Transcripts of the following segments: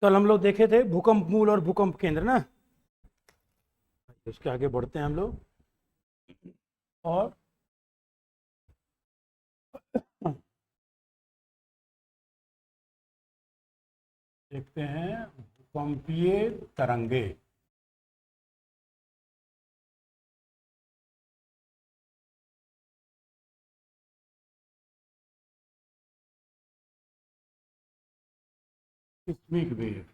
कल हम लोग देखे थे भूकंप मूल और भूकंप केंद्र ना। उसके आगे बढ़ते हैं हम लोग और देखते हैं भूकंपीय तरंगे। सिस्मिक वेव,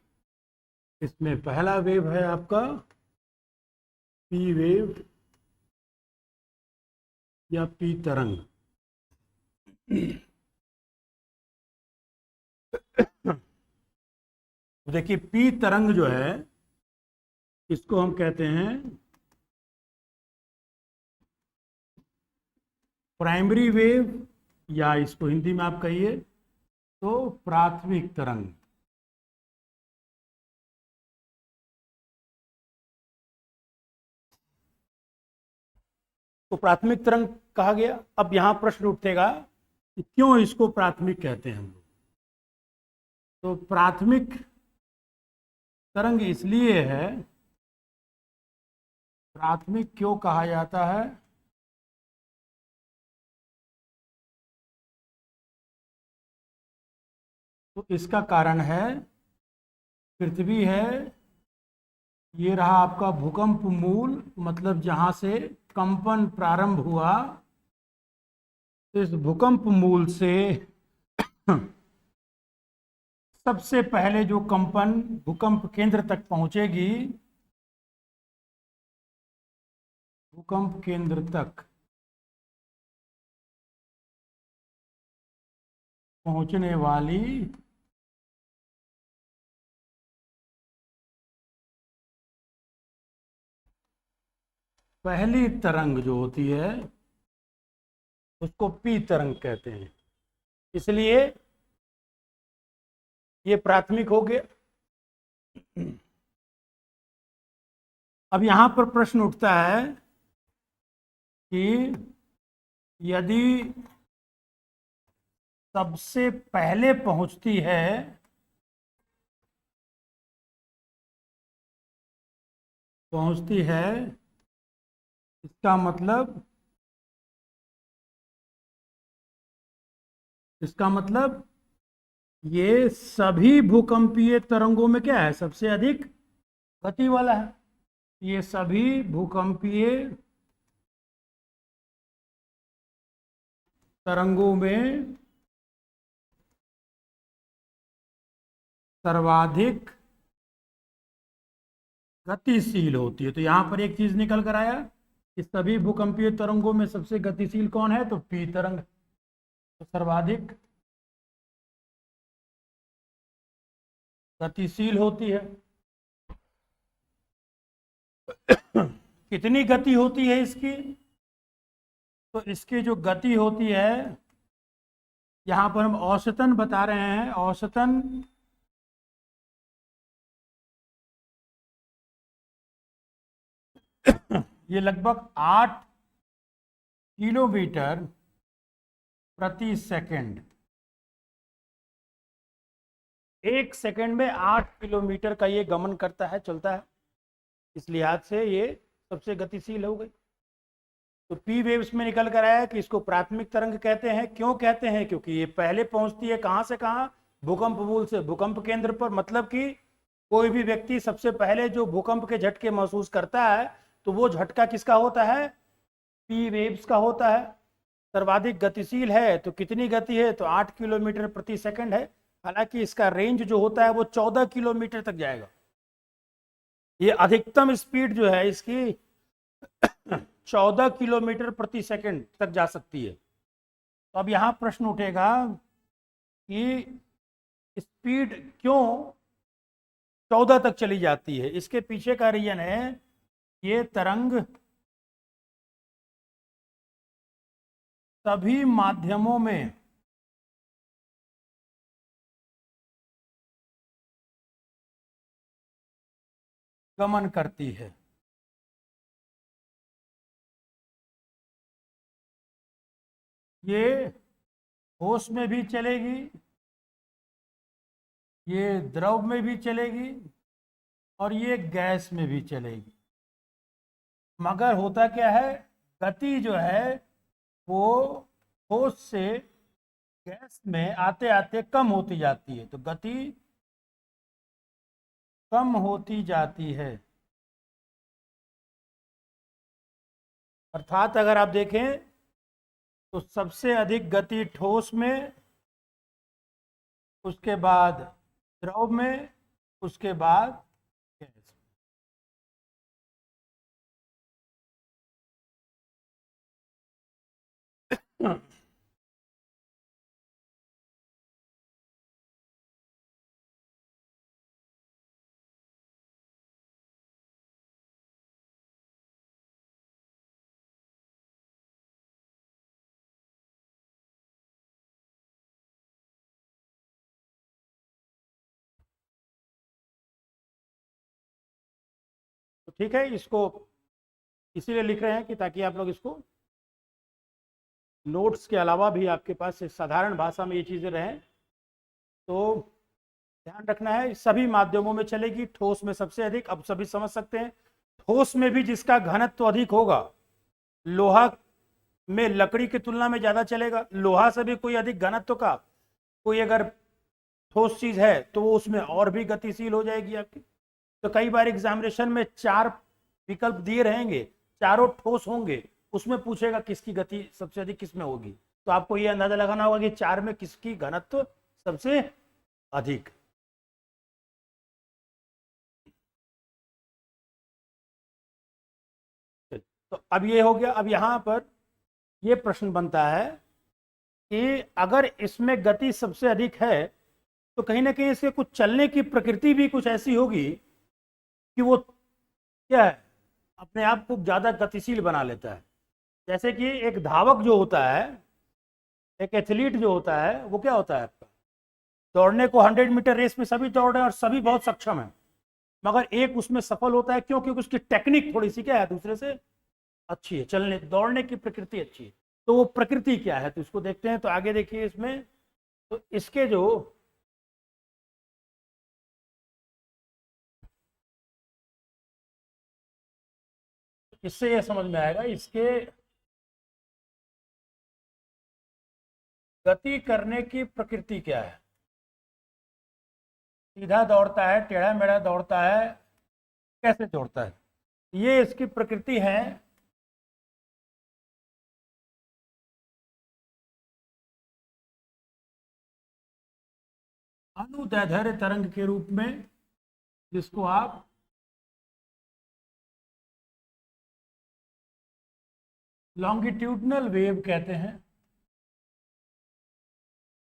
इसमें पहला वेव है आपका पी वेव या पी तरंग। देखिए पी तरंग जो है इसको हम कहते हैं प्राइमरी वेव, या इसको हिंदी में आप कहिए तो प्राथमिक तरंग। तो प्राथमिक तरंग कहा गया। अब यहां प्रश्न उठेगा कि क्यों इसको प्राथमिक कहते हैं हम लोग। तो प्राथमिक तरंग इसलिए है, प्राथमिक क्यों कहा जाता है, तो इसका कारण है पृथ्वी है, ये रहा आपका भूकंप मूल, मतलब जहां से कंपन प्रारंभ हुआ। इस भूकंप मूल से सबसे पहले जो कंपन भूकंप केंद्र तक पहुंचेगी, भूकंप केंद्र तक पहुंचने वाली पहली तरंग जो होती है उसको पी तरंग कहते हैं। इसलिए ये प्राथमिक हो गया। अब यहां पर प्रश्न उठता है कि यदि सबसे पहले पहुंचती है इसका मतलब ये सभी भूकंपीय तरंगों में क्या है, सबसे अधिक गति वाला है। ये सभी भूकंपीय तरंगों में सर्वाधिक गतिशील होती है। तो यहां पर एक चीज निकल कर आया कि सभी भूकंपीय तरंगों में सबसे गतिशील कौन है, तो पी तरंग। तो सर्वाधिक गतिशील होती है। कितनी गति होती है इसकी, तो इसकी जो गति होती है यहां पर हम औसतन बता रहे हैं। औसतन ये लगभग 8 किलोमीटर प्रति सेकंड। 1 सेकंड में 8 किलोमीटर का ये गमन करता है, चलता है। इस लिहाज से ये सबसे गतिशील हो गई। तो पी वेव्स में निकल कर आया कि इसको प्राथमिक तरंग कहते हैं। क्यों कहते हैं, क्योंकि ये पहले पहुंचती है कहां से कहां, भूकंप मूल से भूकंप केंद्र पर। मतलब कि कोई भी व्यक्ति सबसे पहले जो भूकंप के झटके महसूस करता है तो वो झटका किसका होता है, पी वेव्स का होता है। सर्वाधिक गतिशील है तो कितनी गति है, तो 8 किलोमीटर प्रति सेकंड है। हालांकि इसका रेंज जो होता है वो 14 किलोमीटर तक जाएगा। ये अधिकतम स्पीड जो है इसकी 14 किलोमीटर प्रति सेकंड तक जा सकती है। तो अब यहां प्रश्न उठेगा कि स्पीड क्यों 14 तक चली जाती है। इसके पीछे का रीजन है ये तरंग सभी माध्यमों में गमन करती है। ये होश में भी चलेगी ये द्रव में भी चलेगी और ये गैस में भी चलेगी, मगर होता क्या है, गति जो है वो ठोस से गैस में आते आते कम होती जाती है, तो गति कम होती जाती है। अर्थात अगर आप देखें तो सबसे अधिक गति ठोस में, उसके बाद द्रव में, उसके बाद गैस। तो ठीक है, इसको इसीलिए लिख रहे हैं कि ताकि आप लोग इसको नोट्स के अलावा भी आपके पास एक साधारण भाषा में ये चीज़ें रहें। तो ध्यान रखना है, सभी माध्यमों में चलेगी, ठोस में सबसे अधिक, अब सभी समझ सकते हैं। ठोस में भी जिसका घनत्व अधिक होगा, लोहा में लकड़ी की तुलना में ज़्यादा चलेगा, लोहा से भी कोई अधिक घनत्व का कोई अगर ठोस चीज़ है तो वो उसमें और भी गतिशील हो जाएगी आपकी। तो कई बार एग्जामिनेशन में 4 विकल्प दिए रहेंगे, चारों ठोस होंगे, उसमें पूछेगा किसकी गति सबसे अधिक किसमें होगी, तो आपको ये अंदाजा लगाना होगा कि 4 में किसकी घनत्व सबसे अधिक। तो अब ये हो गया। अब यहां पर ये प्रश्न बनता है कि अगर इसमें गति सबसे अधिक है तो कहीं ना कहीं इसके कुछ चलने की प्रकृति भी कुछ ऐसी होगी कि वो क्या है, अपने आप को ज्यादा गतिशील बना लेता है। जैसे कि एक धावक जो होता है, एक एथलीट जो होता है, वो क्या होता है आपका, दौड़ने को 100 मीटर रेस में सभी दौड़ रहे हैं और सभी बहुत सक्षम है, मगर एक उसमें सफल होता है, क्यों? क्योंकि उसकी टेक्निक थोड़ी सी क्या है, दूसरे से अच्छी है, चलने दौड़ने की प्रकृति अच्छी है। तो वो प्रकृति क्या है, तो इसको देखते हैं। तो आगे देखिए इसमें, तो इसके जो इससे ये समझ में आएगा इसके गति करने की प्रकृति क्या है। सीधा दौड़ता है, टेढ़ा मेढ़ा दौड़ता है, कैसे दौड़ता है, ये इसकी प्रकृति है। अनुदैर्ध्य तरंग के रूप में, जिसको आप लॉन्गिट्यूडनल वेव कहते हैं,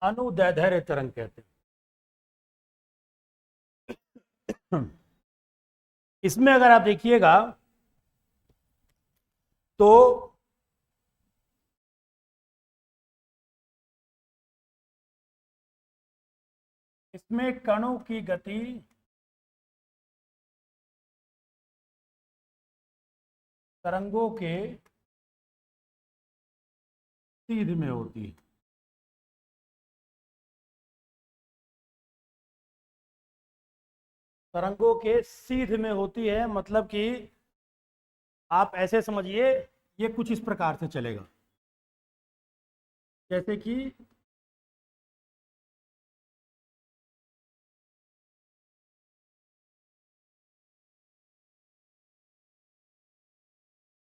अनुदैर्ध्य तरंग कहते हैं। इसमें अगर आप देखिएगा तो इसमें कणों की गति तरंगों के सीध में होती है। तरंगों के सीध में होती है, मतलब कि आप ऐसे समझिए, ये कुछ इस प्रकार से चलेगा, जैसे कि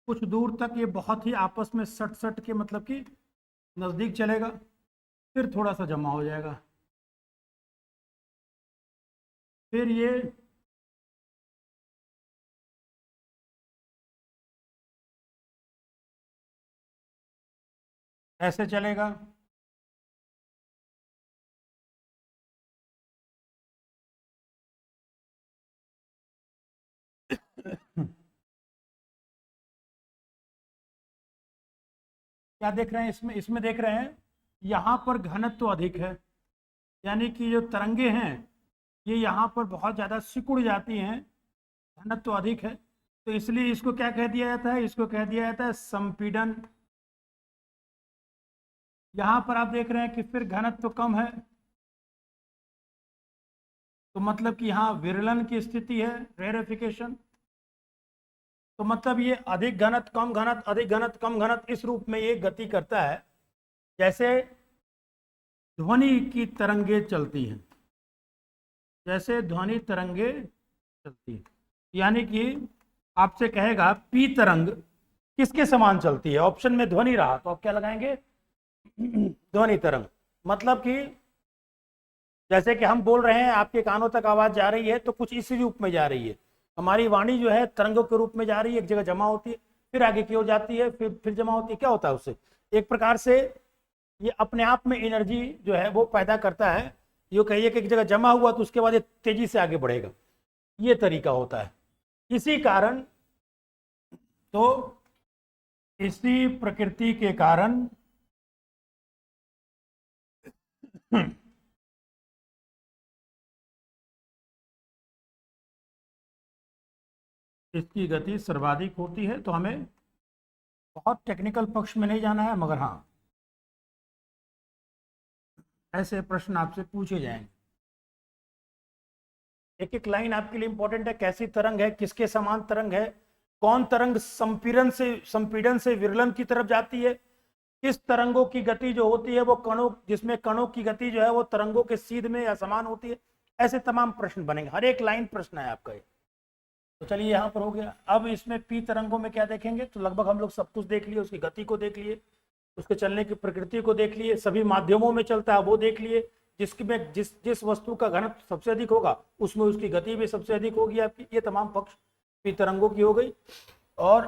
कुछ दूर तक ये बहुत ही आपस में सट सट के, मतलब कि नजदीक चलेगा, फिर थोड़ा सा जमा हो जाएगा, फिर ये ऐसे चलेगा, क्या देख रहे हैं इसमें, इसमें देख रहे हैं यहाँ पर घनत्व अधिक है, यानी कि जो तरंगे हैं ये यहाँ पर बहुत ज़्यादा सिकुड़ जाती हैं, घनत्व अधिक है, तो इसलिए इसको क्या कह दिया जाता है, इसको कह दिया जाता है संपीड़न। यहाँ पर आप देख रहे हैं कि फिर घनत्व कम है, तो मतलब कि यहाँ विरलन की स्थिति है, रेरिफिकेशन। तो मतलब ये अधिक घनत्व कम घनत्व, अधिक घनत्व कम घनत्व, इस रूप में ये गति करता है जैसे ध्वनि की तरंगे चलती हैं, जैसे ध्वनि तरंगे चलती है। यानी कि आपसे कहेगा पी तरंग किसके समान चलती है, ऑप्शन में ध्वनि रहा तो आप क्या लगाएंगे, ध्वनि तरंग। मतलब कि जैसे कि हम बोल रहे हैं, आपके कानों तक आवाज जा रही है तो कुछ इसी रूप में जा रही है। हमारी वाणी जो है तरंगों के रूप में जा रही है, एक जगह जमा होती है, फिर आगे की ओर जाती है, फिर जमा होती है। क्या होता है उससे, एक प्रकार से ये अपने आप में एनर्जी जो है वो पैदा करता है। ये कहिए कि एक जगह जमा हुआ तो उसके बाद ये तेजी से आगे बढ़ेगा, ये तरीका होता है। इसी कारण, तो इसी प्रकृति के कारण इसकी गति सर्वाधिक होती है। तो हमें बहुत टेक्निकल पक्ष में नहीं जाना है, मगर हाँ ऐसे प्रश्न आपसे पूछे जाएंगे। एक एक लाइन आपके लिए इंपॉर्टेंट है, कैसी तरंग है, किसके समान तरंग है, कौन तरंग संपीड़न से विरलन की तरफ जाती है, किस तरंगों की गति जो होती है वो कणों, जिसमें कणों की गति जो है वो तरंगों के सीध में या समान होती है। ऐसे तमाम प्रश्न बनेंगे, हर एक लाइन प्रश्न है आपका ये। तो चलिए यहाँ पर हो गया। अब इसमें पी तरंगों में क्या देखेंगे, तो लगभग हम लोग सब कुछ देख लिए, उसकी गति को देख लिए, उसके चलने की प्रकृति को देख लिए, सभी माध्यमों में चलता है वो देख लिए, जिसमें जिस जिस वस्तु का घनत्व सबसे अधिक होगा उसमें उसकी गति भी सबसे अधिक होगी आपकी। ये तमाम पक्ष पी तरंगों की हो गई। और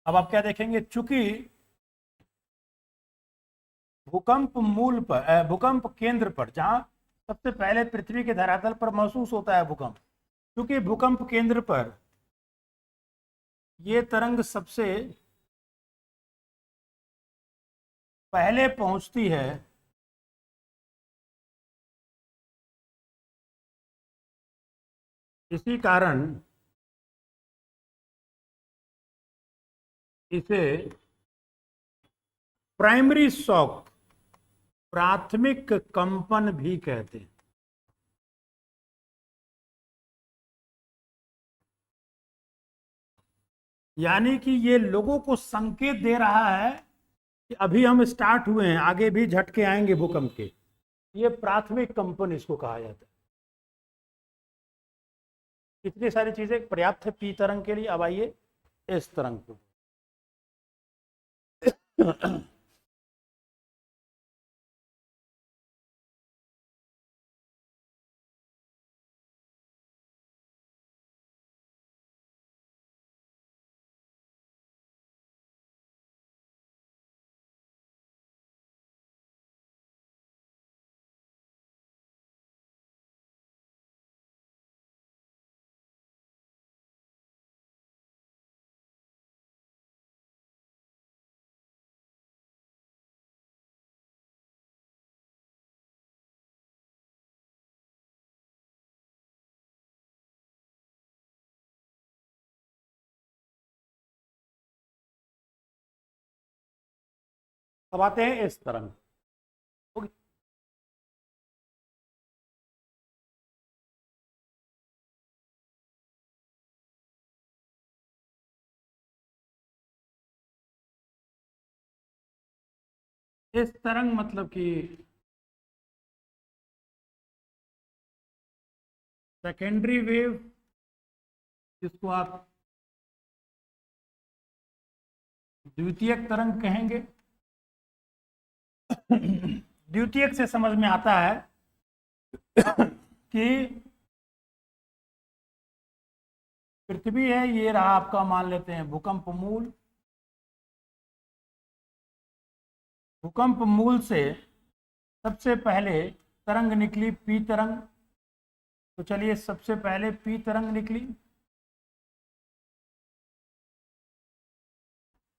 अब आप क्या देखेंगे, चूंकि भूकंप केंद्र पर, जहां सबसे पहले पृथ्वी के धरातल पर महसूस होता है भूकंप, क्योंकि भूकंप केंद्र पर ये तरंग सबसे पहले पहुंचती है, इसी कारण इसे प्राइमरी शॉक, प्राथमिक कंपन भी कहते हैं। यानी कि ये लोगों को संकेत दे रहा है कि अभी हम स्टार्ट हुए हैं, आगे भी झटके आएंगे भूकंप के। ये प्राथमिक कंपन इसको कहा जाता है। इतनी सारी चीजें पर्याप्त है पी तरंग के लिए। अब आइए इस तरंग को। अब आते हैं इस तरंग। इस तरंग मतलब कि सेकेंडरी वेव, जिसको आप द्वितीयक तरंग कहेंगे। द्वितीयक से समझ में आता है कि पृथ्वी है, ये रहा आपका, मान लेते हैं भूकंप मूल। भूकंप मूल से सबसे पहले तरंग निकली पी तरंग। तो चलिए सबसे पहले पी तरंग निकली,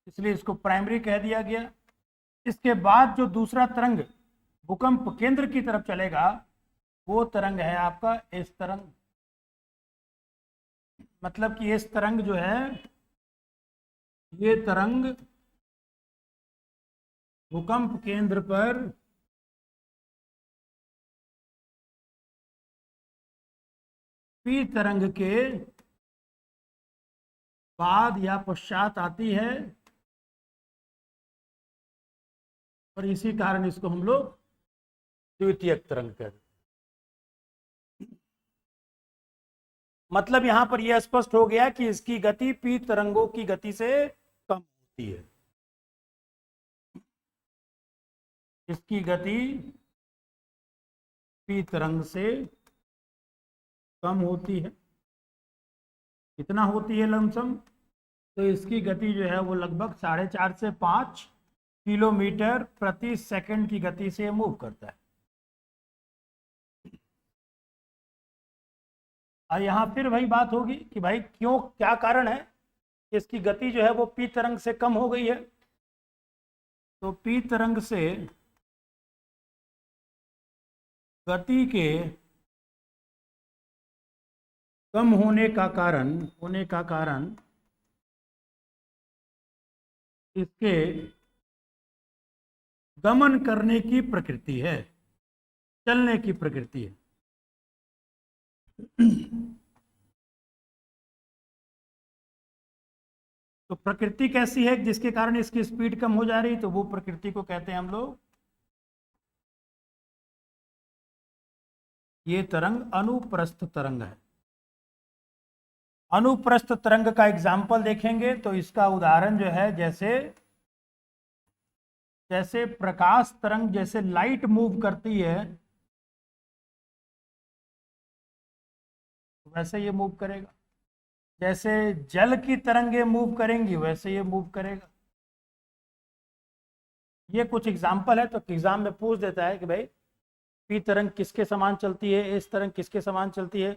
इसलिए इसको प्राइमरी कह दिया गया। इसके बाद जो दूसरा तरंग भूकंप केंद्र की तरफ चलेगा वो तरंग है आपका इस तरंग। मतलब कि इस तरंग जो है, ये तरंग भूकंप केंद्र पर पी तरंग के बाद या पश्चात आती है, और इसी कारण इसको हम लोग द्वितीयक तरंग कहते हैं। मतलब यहां पर यह स्पष्ट हो गया कि इसकी गति पी तरंगों की गति से कम होती है। इसकी गति पी तरंग से कम होती है। कितना होती है लमसम? तो इसकी गति जो है वो लगभग 4.5 से 5 किलोमीटर प्रति सेकंड की गति से मूव करता है। और यहाँ फिर वही बात होगी कि भाई क्यों, क्या कारण है कि इसकी गति जो है वो पी तरंग से कम हो गई है? तो पी तरंग से गति के कम होने का कारण इसके गमन करने की प्रकृति है, चलने की प्रकृति है। तो प्रकृति कैसी है जिसके कारण इसकी स्पीड कम हो जा रही? तो वो प्रकृति को कहते हैं हम लोग, ये तरंग अनुप्रस्थ तरंग है। अनुप्रस्थ तरंग का एग्जाम्पल देखेंगे तो इसका उदाहरण जो है, जैसे जैसे प्रकाश तरंग, जैसे लाइट मूव करती है वैसे ये मूव करेगा। जैसे जल की तरंगे मूव करेंगी वैसे ये मूव करेगा। ये कुछ एग्जाम्पल है, तो एग्जाम में पूछ देता है कि भाई पी तरंग किसके समान चलती है, इस तरंग किसके समान चलती है।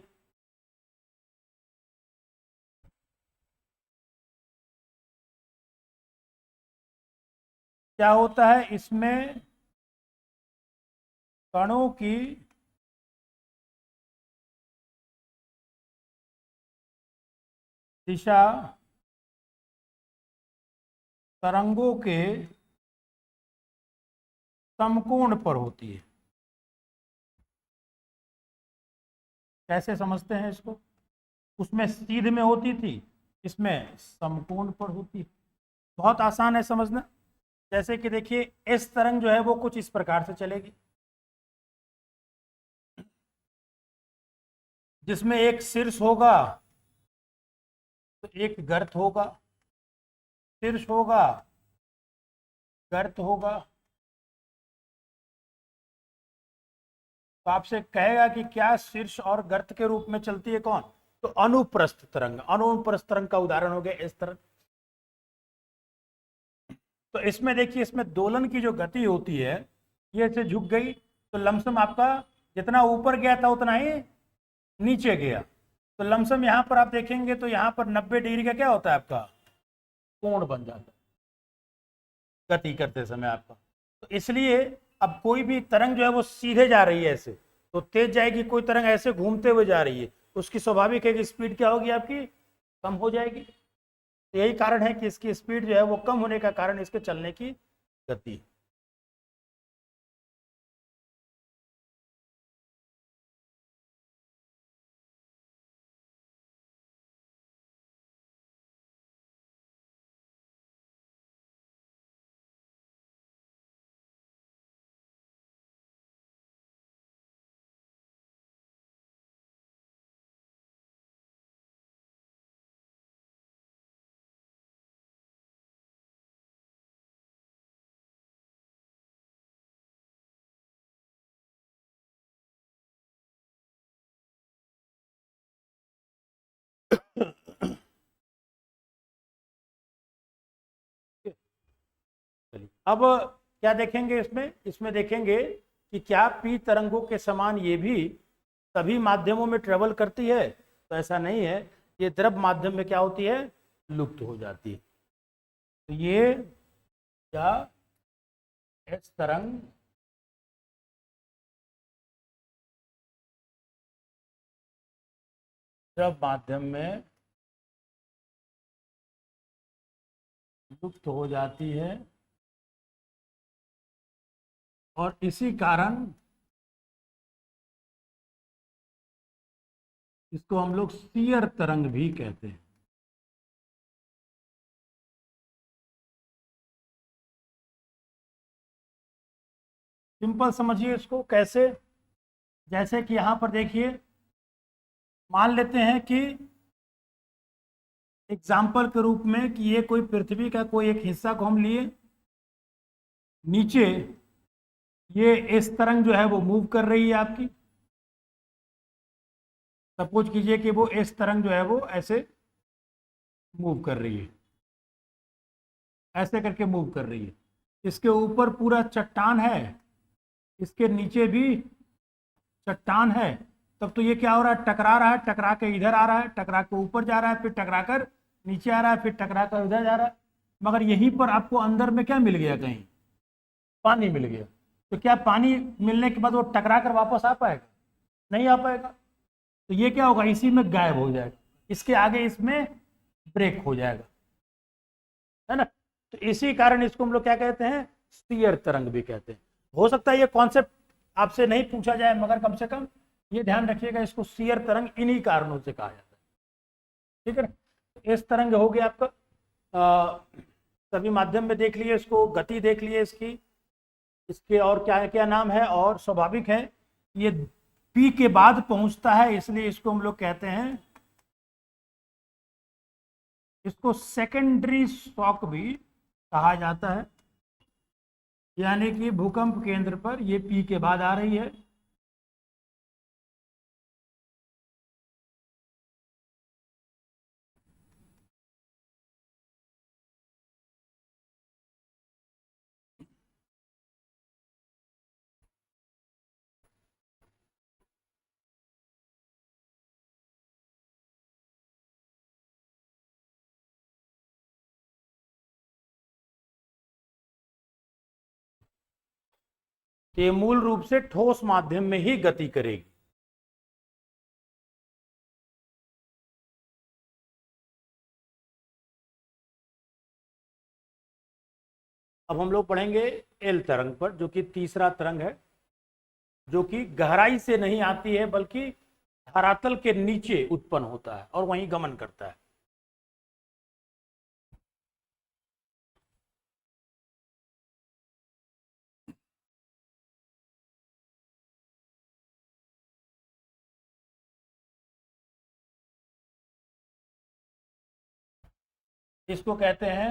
क्या होता है इसमें? कणों की दिशा तरंगों के समकोण पर होती है। कैसे समझते हैं इसको? उसमें सीधे में होती थी, इसमें समकोण पर होती है। बहुत आसान है समझना। जैसे कि देखिए, इस तरंग जो है वो कुछ इस प्रकार से चलेगी, जिसमें एक शीर्ष होगा तो एक गर्त होगा, शीर्ष होगा, गर्त होगा। तो आपसे कहेगा कि क्या शीर्ष और गर्त के रूप में चलती है कौन? तो अनुप्रस्थ तरंग। अनुप्रस्थ तरंग का उदाहरण हो गया इस तरंग। तो इसमें देखिए, इसमें दोलन की जो गति होती है, ये से झुक गई तो लमसम आपका जितना ऊपर गया था उतना ही नीचे गया। तो लमसम यहां पर आप देखेंगे तो यहां पर 90 डिग्री का क्या होता है आपका कोण बन जाता है गति करते समय आपका। तो इसलिए अब कोई भी तरंग जो है वो सीधे जा रही है ऐसे तो तेज जाएगी, कोई तरंग ऐसे घूमते हुए जा रही है, उसकी स्वाभाविक है कि स्पीड क्या होगी आपकी, कम हो जाएगी। तो यही कारण है कि इसकी स्पीड जो है वो कम होने का कारण इसके चलने की गति। चलिए अब क्या देखेंगे इसमें? इसमें देखेंगे कि क्या पी तरंगों के समान ये भी सभी माध्यमों में ट्रेवल करती है? तो ऐसा नहीं है, ये द्रव माध्यम में क्या होती है, लुप्त हो जाती है। तो ये क्या एस तरंग द्रव माध्यम में लुप्त हो जाती है, और इसी कारण इसको हम लोग शियर तरंग भी कहते हैं। सिंपल समझिए इसको कैसे, जैसे कि यहां पर देखिए, मान लेते हैं कि एग्जाम्पल के रूप में कि ये कोई पृथ्वी का कोई एक हिस्सा को हम लिए, नीचे ये इस तरंग जो है वो मूव कर रही है आपकी। सपोज कीजिए कि वो इस तरंग जो है वो ऐसे मूव कर रही है, ऐसे करके मूव कर रही है। इसके ऊपर पूरा चट्टान है, इसके नीचे भी चट्टान है। तब तो ये क्या हो रहा है, टकरा रहा है, टकरा के इधर आ रहा है, टकरा के ऊपर जा रहा है, फिर टकरा कर नीचे आ रहा है, फिर टकरा कर उधर जा रहा है। मगर यहीं पर आपको अंदर में क्या मिल गया, कहीं पानी मिल गया। तो क्या पानी मिलने के बाद वो टकरा कर वापस आ पाएगा? नहीं आ पाएगा। तो ये क्या होगा, इसी में गायब हो जाएगा, इसके आगे इसमें ब्रेक हो जाएगा, है ना। तो इसी कारण इसको हम लोग क्या कहते हैं, स्फीयर तरंग भी कहते हैं। हो सकता है ये कॉन्सेप्ट आपसे नहीं पूछा जाए, मगर कम से कम ये ध्यान रखिएगा, इसको स्फीयर तरंग इन्हीं कारणों से कहा जाता है। ठीक है ना। इस तरंग हो गया आपका सभी माध्यम में देख लिए, इसको गति देख लिए इसकी, इसके और क्या क्या नाम है। और स्वाभाविक है ये पी के बाद पहुंचता है, इसलिए इसको हम लोग कहते हैं, इसको सेकेंडरी शॉक भी कहा जाता है। यानी कि भूकंप केंद्र पर ये पी के बाद आ रही है। ये मूल रूप से ठोस माध्यम में ही गति करेगी। अब हम लोग पढ़ेंगे एल तरंग पर, जो कि तीसरा तरंग है, जो कि गहराई से नहीं आती है बल्कि धरातल के नीचे उत्पन्न होता है और वहीं गमन करता है। इसको कहते हैं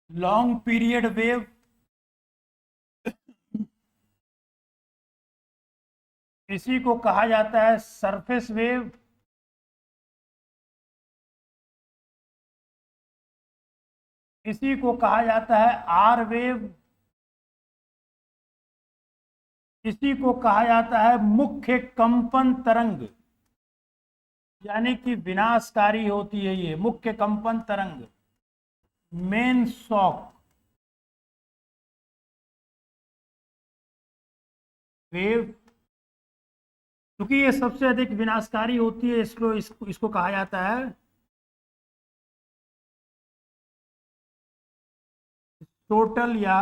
लॉन्ग पीरियड वेव, इसी को कहा जाता है सरफेस वेव, इसी को कहा जाता है आर वेव, इसी को कहा जाता है मुख्य कंपन तरंग। यानी कि विनाशकारी होती है ये मुख्य कंपन तरंग, मेन शॉक वेव। क्योंकि ये सबसे अधिक विनाशकारी होती है, इसको कहा जाता है टोटल या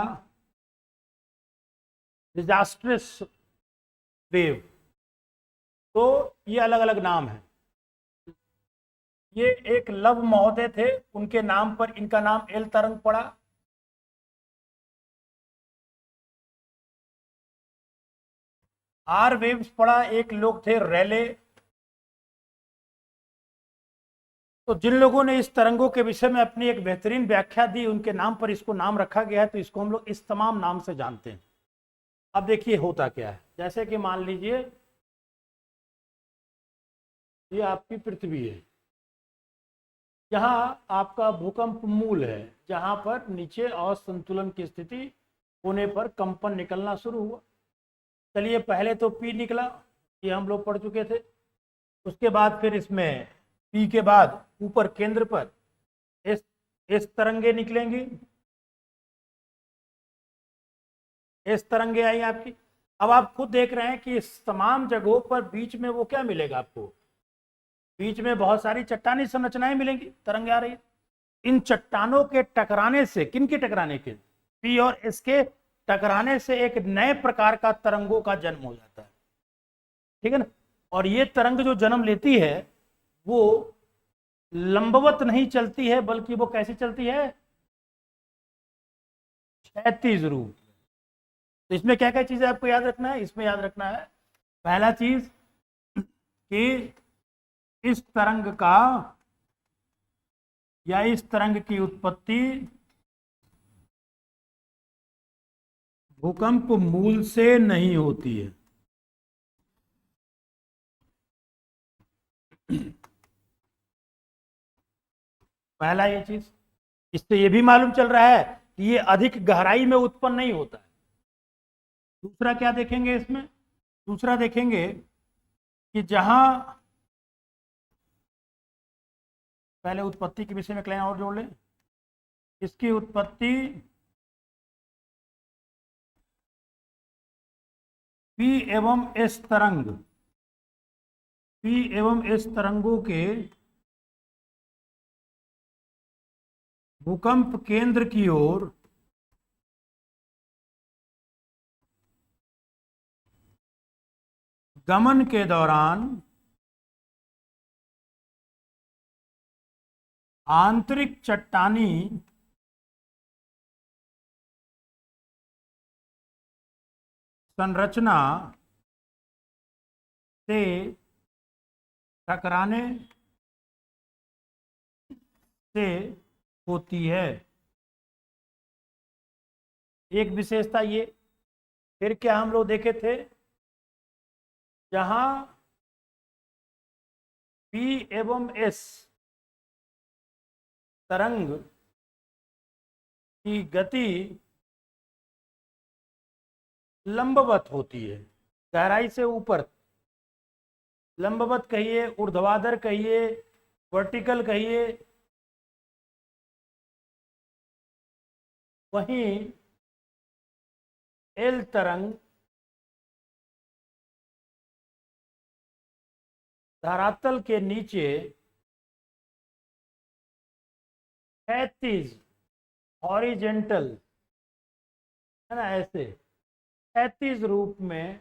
डिजास्ट्रस वेव। तो ये अलग अलग नाम है। ये एक लव महोदय थे, उनके नाम पर इनका नाम एल तरंग पड़ा। आर वेव्स पड़ा, एक लोग थे रेले। तो जिन लोगों ने इस तरंगों के विषय में अपनी एक बेहतरीन व्याख्या दी, उनके नाम पर इसको नाम रखा गया है। तो इसको हम लोग इस तमाम नाम से जानते हैं। अब देखिए होता क्या है, जैसे कि मान लीजिए ये आपकी पृथ्वी है, यहाँ आपका भूकंप मूल है, जहां पर नीचे असंतुलन की स्थिति होने पर कंपन निकलना शुरू हुआ। चलिए पहले तो पी निकला, ये हम लोग पढ़ चुके थे। उसके बाद फिर इसमें पी के बाद ऊपर केंद्र पर इस तरंगे निकलेंगी, इस तरंगे आई आपकी। अब आप खुद देख रहे हैं कि इस तमाम जगहों पर बीच में वो क्या मिलेगा आपको, बीच में बहुत सारी चट्टानी संरचनाएं मिलेंगी, तरंगे आ रही है। इन चट्टानों के टकराने से, किन के टकराने के, पी और एस के टकराने से एक नए प्रकार का तरंगों का जन्म हो जाता है, ठीक है ना। और ये तरंग जो जन्म लेती है वो लंबवत नहीं चलती है, बल्कि वो कैसे चलती है, क्षैतिज रूप। तो इसमें क्या क्या चीजें आपको याद रखना है, इसमें याद रखना है पहला चीज कि इस तरंग का या इस तरंग की उत्पत्ति भूकंप मूल से नहीं होती है। पहला ये चीज, इससे ये भी मालूम चल रहा है कि ये अधिक गहराई में उत्पन्न नहीं होता है। दूसरा क्या देखेंगे इसमें, दूसरा देखेंगे कि जहां, पहले उत्पत्ति के विषय में क्लाइन और जोड़ लें, इसकी उत्पत्ति पी एवं एस तरंग, पी एवं एस तरंगों के भूकंप केंद्र की ओर गमन के दौरान आंतरिक चट्टानी संरचना से टकराने से होती है। एक विशेषता ये, फिर क्या हम लोग देखे थे, जहां पी एवं एस तरंग की गति लंबवत होती है, गहराई से ऊपर, लंबवत कहिए, ऊर्ध्वाधर कहिए, वर्टिकल कहिए, वहीं एल तरंग धरातल के नीचे क्षैतिज, हॉरिजेंटल, है ना, ऐसे क्षैतिज रूप में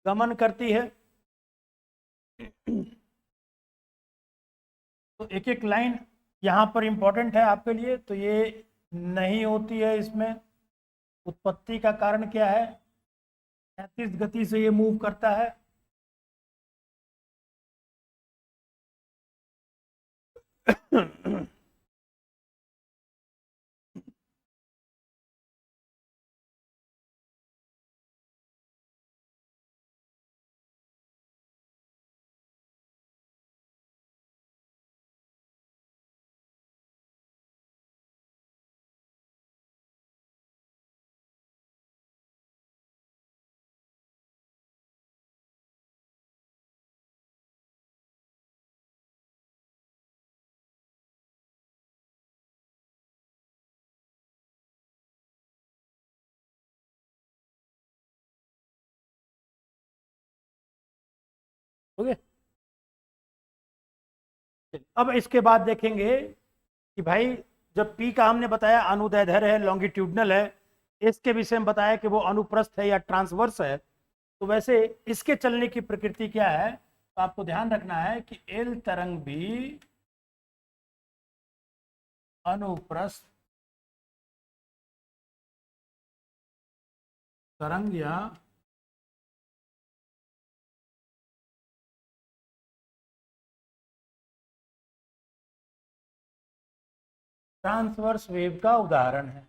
गमन करती है। तो एक एक लाइन यहाँ पर इंपॉर्टेंट है आपके लिए। तो ये नहीं होती है, इसमें उत्पत्ति का कारण क्या है, क्षैतिज गति से ये मूव करता है। ओके, अब इसके बाद देखेंगे कि भाई जब पी का हमने बताया अनुदैर्ध्य है, लॉन्गिट्यूडनल है, इसके विषय में बताया कि वो अनुप्रस्थ है या ट्रांसवर्स है। तो वैसे इसके चलने की प्रकृति क्या है, तो आपको ध्यान रखना है कि एल तरंग भी अनुप्रस्थ तरंग या ट्रांसवर्स वेव का उदाहरण है।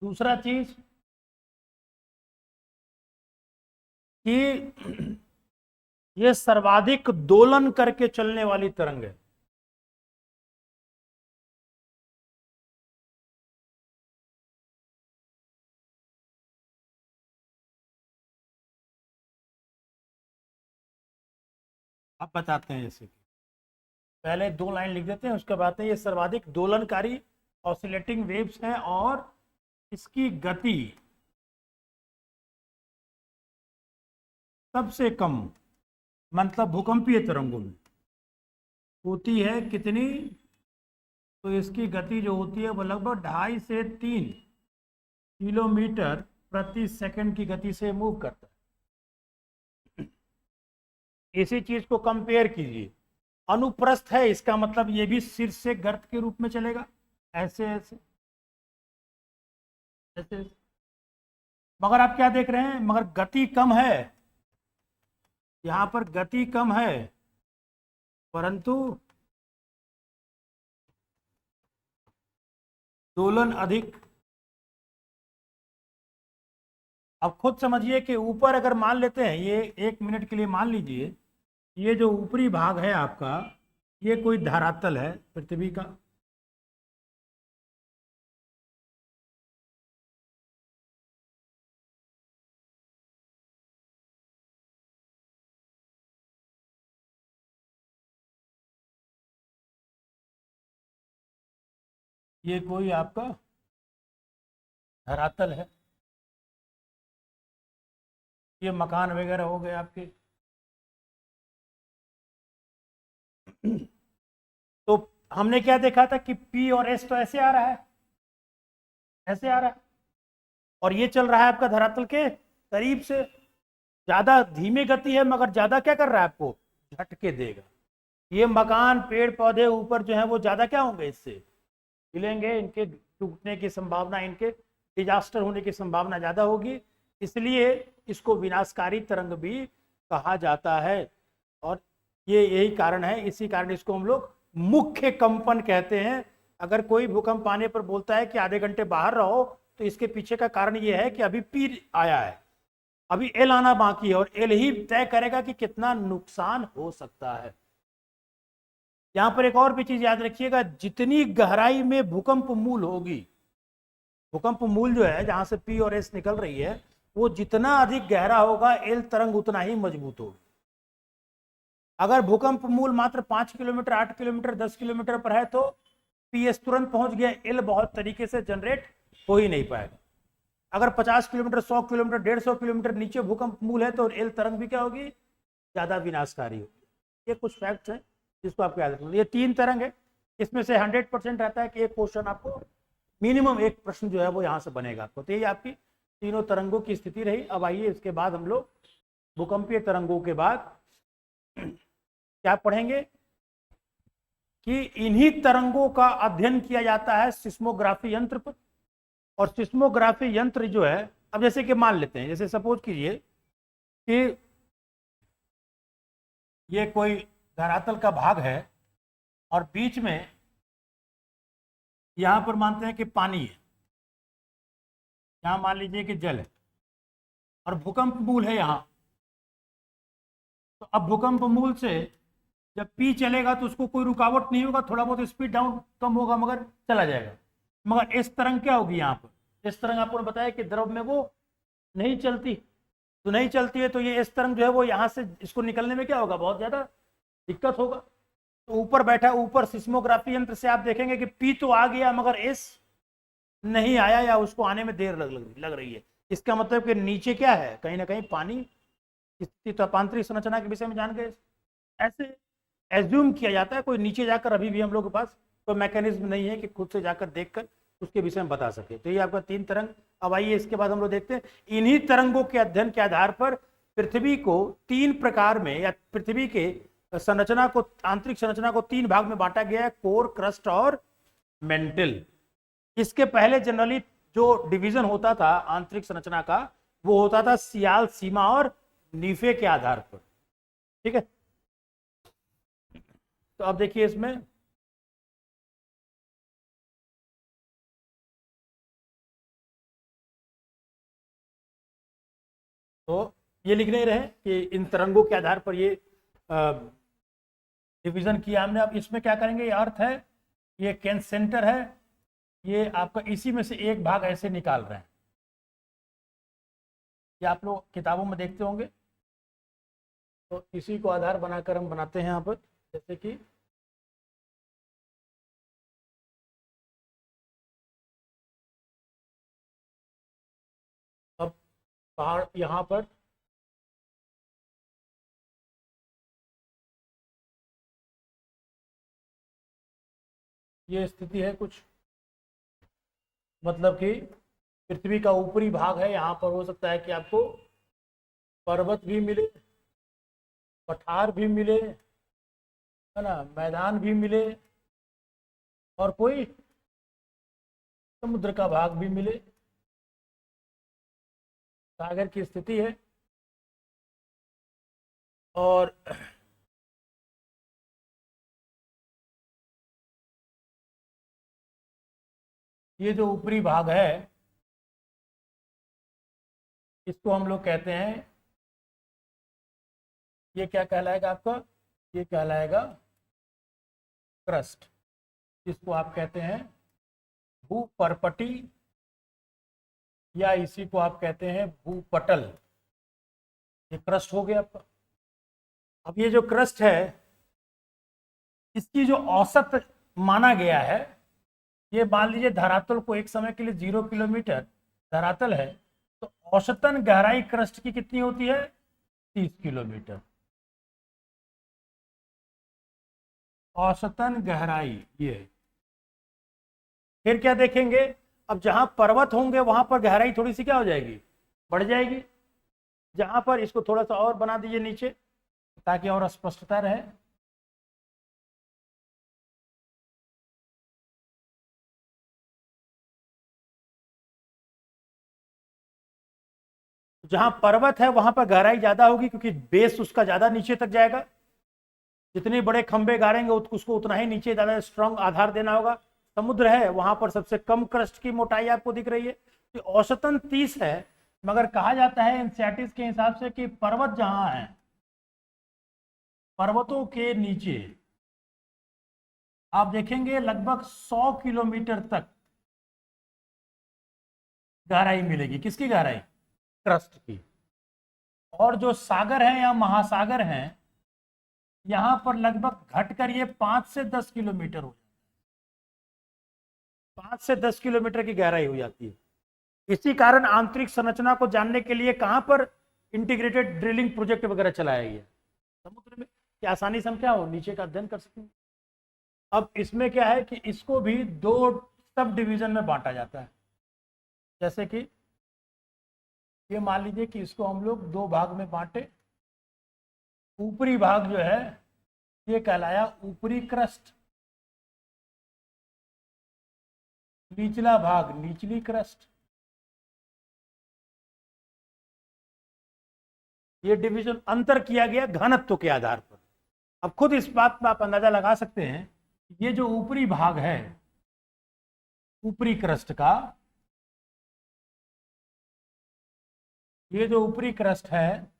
दूसरा चीज कि ये सर्वाधिक दोलन करके चलने वाली तरंग है। अब बताते हैं, जैसे कि पहले दो लाइन लिख देते हैं, उसके बाद ये सर्वाधिक दोलनकारी ऑसिलेटिंग वेव्स हैं और इसकी गति सबसे कम मतलब भूकंपीय तरंगों में होती है कितनी, तो इसकी गति जो होती है वो लगभग 2.5 से 3 किलोमीटर प्रति सेकंड की गति से मूव करता है। इसी चीज को कंपेयर कीजिए, अनुप्रस्थ है, इसका मतलब ये भी शीर्ष से गर्त के रूप में चलेगा, ऐसे ऐसे ऐसे। मगर आप क्या देख रहे हैं, मगर गति कम है, यहां पर गति कम है, परंतु दोलन अधिक। अब खुद समझिए कि ऊपर अगर मान लेते हैं, ये 1 मिनट के लिए मान लीजिए, ये जो ऊपरी भाग है आपका, ये कोई धरातल है पृथ्वी का, ये कोई आपका धरातल है, ये मकान वगैरह हो गए आपके। तो हमने क्या देखा था कि पी और एस तो ऐसे आ रहा है, ऐसे आ रहा है, और ये चल रहा है आपका धरातल के करीब से, ज्यादा धीमी गति है मगर ज्यादा क्या कर रहा है, आपको झटके देगा। ये मकान पेड़ पौधे ऊपर जो है वो ज्यादा क्या होंगे, इससे हिलेंगे, इनके टूटने की संभावना, इनके डिजास्टर होने की संभावना ज्यादा होगी, इसलिए इसको विनाशकारी तरंग भी कहा जाता है। और ये यही कारण है, इसी कारण इसको हम लोग मुख्य कंपन कहते हैं। अगर कोई भूकंप आने पर बोलता है कि आधे घंटे बाहर रहो, तो इसके पीछे का कारण ये है कि अभी पी आया है, अभी एल आना बाकी है, और एल ही तय करेगा कि कितना नुकसान हो सकता है। यहां पर एक और भी चीज याद रखिएगा, जितनी गहराई में भूकंप मूल होगी, भूकंप मूल जो है जहां से पी और एस निकल रही है, वो जितना अधिक गहरा होगा, एल तरंग उतना ही मजबूत होगी। अगर भूकंप मूल मात्र 5 किलोमीटर, 8 किलोमीटर, 10 किलोमीटर पर है, तो पी एस तुरंत पहुंच गया, एल बहुत तरीके से जनरेट हो ही नहीं पाएगा। अगर 50 किलोमीटर, 100 किलोमीटर, 150 किलोमीटर नीचे भूकंप मूल है, तो एल तरंग भी क्या होगी, ज्यादा विनाशकारी होगी। ये कुछ फैक्ट्स हैं जिसको आपको याद रखना। ये 3 तरंग है, इसमें से 100% रहता है कि एक क्वेश्चन आपको, मिनिमम एक प्रश्न जो है वो यहाँ से बनेगा आपको। तो ये आपकी तीनों तरंगों की स्थिति रही। अब आइए इसके बाद हम लोग भूकंपीय तरंगों के बाद क्या पढ़ेंगे, कि इन्हीं तरंगों का अध्ययन किया जाता है सिस्मोग्राफी यंत्र पर। और सिस्मोग्राफी यंत्र जो है, अब जैसे कि मान लेते हैं, जैसे सपोज कीजिए कि ये कोई धरातल का भाग है, और बीच में यहां पर मानते हैं कि पानी है, यहां मान लीजिए कि जल है, और भूकंप मूल है यहां। तो अब भूकंप मूल से जब पी चलेगा तो उसको कोई रुकावट नहीं होगा, थोड़ा बहुत स्पीड डाउन कम होगा मगर चला जाएगा। मगर इस तरंग क्या होगी यहाँ पर, इस तरंग आपको बताया कि द्रव में वो नहीं चलती, तो नहीं चलती है, तो ये इस तरंग जो है वो यहाँ से इसको निकलने में क्या होगा, बहुत ज्यादा दिक्कत होगा। तो ऊपर बैठा, ऊपर सिस्मोग्राफी यंत्र से आप देखेंगे कि पी तो आ गया मगर एस नहीं आया, या उसको आने में देर लग रही है। इसका मतलब कि नीचे क्या है, कहीं ना कहीं पानी स्थिति, तापांतरिक संरचना के विषय में जान गए। ऐसे एज्यूम किया जाता है, कोई नीचे जाकर अभी भी हम लोग के पास कोई मैकेनिज्म नहीं है कि खुद से जाकर देखकर उसके विषय में बता सके। तो ये आपका 3 तरंग। अब आइए इसके बाद हम लोग देखते हैं, इन्हीं तरंगों के अध्ययन के आधार पर पृथ्वी को 3 प्रकार में, या पृथ्वी के संरचना को, आंतरिक संरचना को 3 भाग में बांटा गया है, कोर, क्रस्ट और मेंटल। इसके पहले जनरली जो डिवीजन होता था आंतरिक संरचना का, वो होता था सियाल, सीमा और नीफे के आधार पर। ठीक है, तो अब देखिए इसमें, तो ये लिख नहीं रहे कि इन तरंगों के आधार पर ये डिवीजन किया हमने। अब इसमें क्या करेंगे, ये अर्थ है, ये केंद्र सेंटर है, ये आपका इसी में से एक भाग ऐसे निकाल रहे हैं, ये आप लोग किताबों में देखते होंगे। तो इसी को आधार बनाकर हम बनाते हैं यहाँ पर, जैसे कि अब पहाड़ यहाँ पर ये स्थिति है कुछ, मतलब कि पृथ्वी का ऊपरी भाग है, यहाँ पर हो सकता है कि आपको पर्वत भी मिले, पठार भी मिले, है ना, मैदान भी मिले, और कोई समुद्र का भाग भी मिले, सागर की स्थिति है। और ये जो ऊपरी भाग है इसको हम लोग कहते हैं, ये क्या कहलाएगा आपका, ये कहलाएगा क्रस्ट, इसको आप कहते हैं भूपर्पटी, या इसी को आप कहते हैं भूपटल। ये क्रस्ट हो गया आपका। अब ये जो क्रस्ट है इसकी जो औसत माना गया है, ये मान लीजिए धरातल को एक समय के लिए 0 किलोमीटर धरातल है, तो औसतन गहराई क्रस्ट की कितनी होती है, 30 किलोमीटर औसतन गहराई ये। फिर क्या देखेंगे, अब जहां पर्वत होंगे वहां पर गहराई थोड़ी सी क्या हो जाएगी, बढ़ जाएगी। जहां पर, इसको थोड़ा सा और बना दीजिए नीचे ताकि और स्पष्टता रहे। जहां पर्वत है वहां पर गहराई ज्यादा होगी क्योंकि बेस उसका ज्यादा नीचे तक जाएगा। जितने बड़े खंबे गाड़ेंगे उसको उतना ही नीचे ज्यादा स्ट्रांग आधार देना होगा। समुद्र है वहां पर सबसे कम क्रस्ट की मोटाई आपको दिख रही है, कि औसतन 30 है, मगर कहा जाता है एनसीईआरटी के हिसाब से कि पर्वत जहां है, पर्वतों के नीचे आप देखेंगे लगभग 100 किलोमीटर तक गहराई मिलेगी। किसकी गहराई, क्रस्ट की। और जो सागर है या महासागर हैं, यहां पर लगभग घटकर ये 5 से 10 किलोमीटर हो, 5 से 10 किलोमीटर की गहराई हो जाती है। इसी कारण आंतरिक संरचना को जानने के लिए कहां पर इंटीग्रेटेड ड्रिलिंग प्रोजेक्ट वगैरह चलाया गया, समुद्र में, कि आसानी से हम क्या हो नीचे का अध्ययन कर सकें। अब इसमें क्या है कि इसको भी 2 सब डिवीजन में बांटा जाता है। जैसे कि ये मान लीजिए कि इसको हम लोग 2 भाग में बांटे। ऊपरी भाग जो है ये कहलाया ऊपरी क्रस्ट, निचला भाग निचली क्रस्ट। ये डिवीजन अंतर किया गया घनत्व के आधार पर। अब खुद इस बात में आप अंदाजा लगा सकते हैं, ये जो ऊपरी भाग है ऊपरी क्रस्ट का, ये जो ऊपरी क्रस्ट है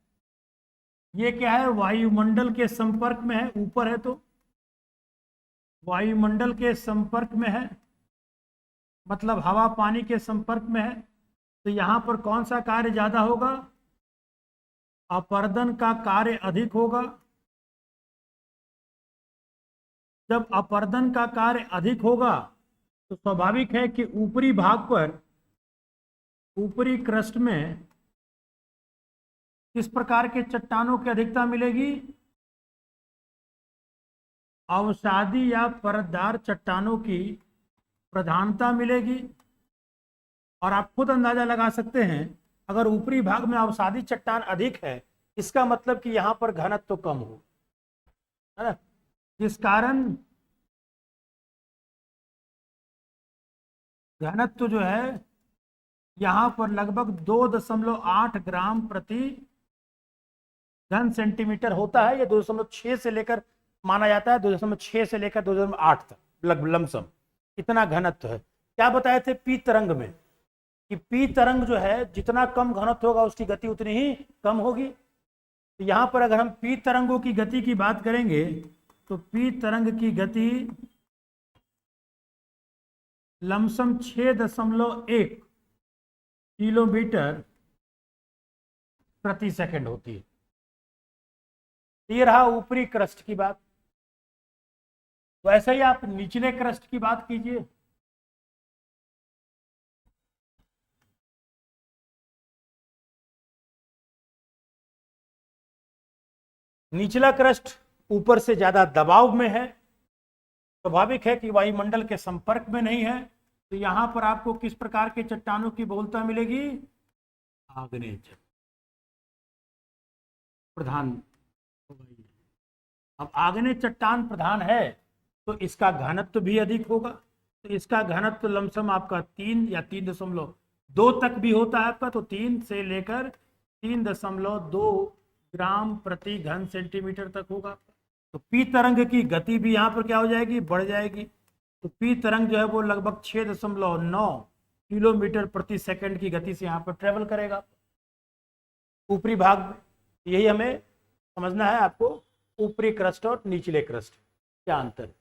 ये क्या है, वायुमंडल के संपर्क में है, ऊपर है तो वायुमंडल के संपर्क में है, मतलब हवा पानी के संपर्क में है। तो यहां पर कौन सा कार्य ज्यादा होगा, अपर्दन का कार्य अधिक होगा। जब अपर्दन का कार्य अधिक होगा तो स्वाभाविक है कि ऊपरी भाग पर, ऊपरी क्रस्ट में किस प्रकार के चट्टानों की अधिकता मिलेगी, अवसादी या परतदार चट्टानों की प्रधानता मिलेगी। और आप खुद अंदाजा लगा सकते हैं, अगर ऊपरी भाग में अवसादी चट्टान अधिक है इसका मतलब कि यहां पर घनत्व तो कम हो, है ना, जिस कारण घनत्व जो है यहां पर लगभग 2.8 ग्राम प्रति घन सेंटीमीटर होता है। ये 2.6 से लेकर माना जाता है, 2.6 से लेकर 2.8 तक लमसम इतना घनत्व है। क्या बताए थे पी तरंग में, कि पी तरंग जो है जितना कम घनत्व होगा उसकी गति उतनी ही कम होगी। तो यहां पर अगर हम पी तरंगों की गति की बात करेंगे तो पी तरंग की गति लमसम 6.1 किलोमीटर प्रति सेकंड होती है। ये रहा ऊपरी क्रस्ट की बात। वैसे ही आप निचले क्रस्ट की बात कीजिए। निचला क्रस्ट ऊपर से ज्यादा दबाव में है, स्वाभाविक है कि वायुमंडल के संपर्क में नहीं है, तो यहां पर आपको किस प्रकार के चट्टानों की बहुलता मिलेगी? आग्नेय प्रधान होगा ये। अब आग्नेय चट्टान प्रधान है तो इसका घनत्व भी अधिक होगा, तो इसका घनत्व लमसम आपका 3 या 3.2 तक भी होता है आपका, तो 3 से लेकर 3.2 ग्राम प्रति घन सेंटीमीटर तक होगा। तो पी तरंग की गति भी यहाँ पर क्या हो जाएगी? बढ़ जाएगी। तो पी तरंग जो है वो लगभग 6.9 किलोमीटर प्रति सेकंड की गति से यहाँ पर ट्रेवल करेगा ऊपरी भाग में। यही हमें समझना है आपको, ऊपरी क्रस्ट और निचले क्रस्ट क्या अंतर है।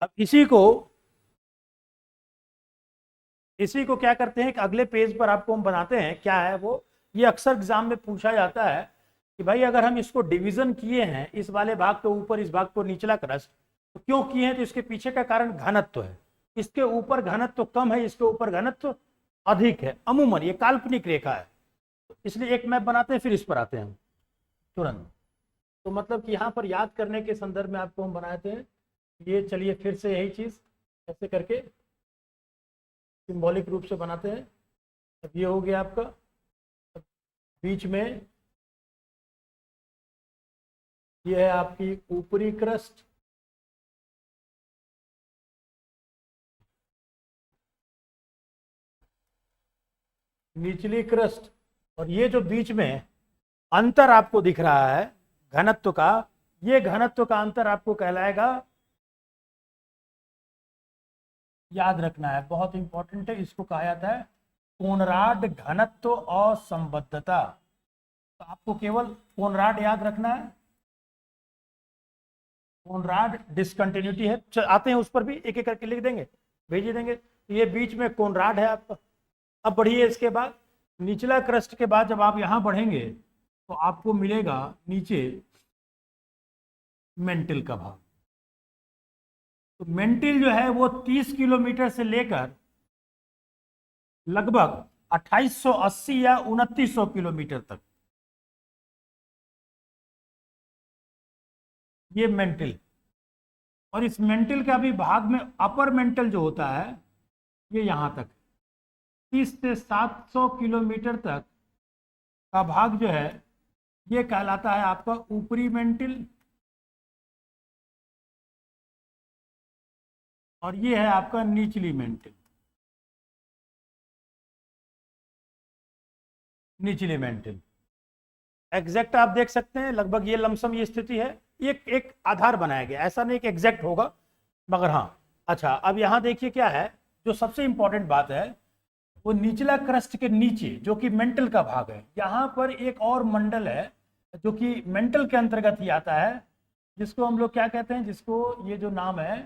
अब इसी को क्या करते हैं कि अगले पेज पर आपको हम बनाते हैं, क्या है वो, ये अक्सर एग्जाम में पूछा जाता है कि भाई अगर हम इसको डिवीजन किए हैं, इस वाले भाग को ऊपर, इस भाग को निचला क्रस्ट, तो क्यों किए हैं? तो इसके पीछे का कारण घनत्व है। इसके ऊपर घनत्व कम है, इसके ऊपर घनत्व अधिक है। अमूमन ये काल्पनिक रेखा है, इसलिए एक मैप बनाते हैं फिर इस पर आते हैं तुरंत। तो मतलब कि यहाँ पर याद करने के संदर्भ में आपको हम बनाते हैं ये। चलिए फिर से यही चीज ऐसे करके सिंबॉलिक रूप से बनाते हैं। अब ये हो गया आपका, बीच में ये है आपकी ऊपरी क्रस्ट, निचली क्रस्ट, और ये जो बीच में अंतर आपको दिख रहा है घनत्व का, ये घनत्व का अंतर आपको कहलाएगा, याद रखना है, बहुत इंपॉर्टेंट है, इसको कहा जाता है कोनराड घनत्व और संबद्धता। तो आपको केवल कोनराड याद रखना है, कोनराड डिसकंटिन्यूटी है। आते हैं उस पर भी, एक एक करके लिख देंगे, भेज देंगे। ये बीच में कोनराड है आपका। अब बढ़िए, इसके बाद निचला क्रस्ट के बाद जब आप यहां बढ़ेंगे तो आपको मिलेगा नीचे मेंटिल का भाग। तो मेंटिल जो है वो 30 किलोमीटर से लेकर लगभग 2880 या 2900 किलोमीटर तक, ये मेंटिल। और इस मेंटिल का भी भाग में अपर मेंटल जो होता है ये यहां तक 30 से 700 किलोमीटर तक का भाग जो है ये कहलाता है आपका ऊपरी मेंटिल, और ये है आपका निचली मेंटिल। निचली मेंटिल एग्जैक्ट आप देख सकते हैं, लगभग ये लमसम ये स्थिति है। एक आधार बनाया गया, ऐसा नहीं कि एग्जैक्ट होगा, मगर हाँ। अच्छा, अब यहाँ देखिए क्या है, जो सबसे इंपॉर्टेंट बात है वो निचला क्रस्ट के नीचे जो कि मेंटल का भाग है, यहाँ पर एक और मंडल है जो कि मेंटल के अंतर्गत ही आता है, जिसको हम लोग क्या कहते हैं, जिसको ये जो नाम है,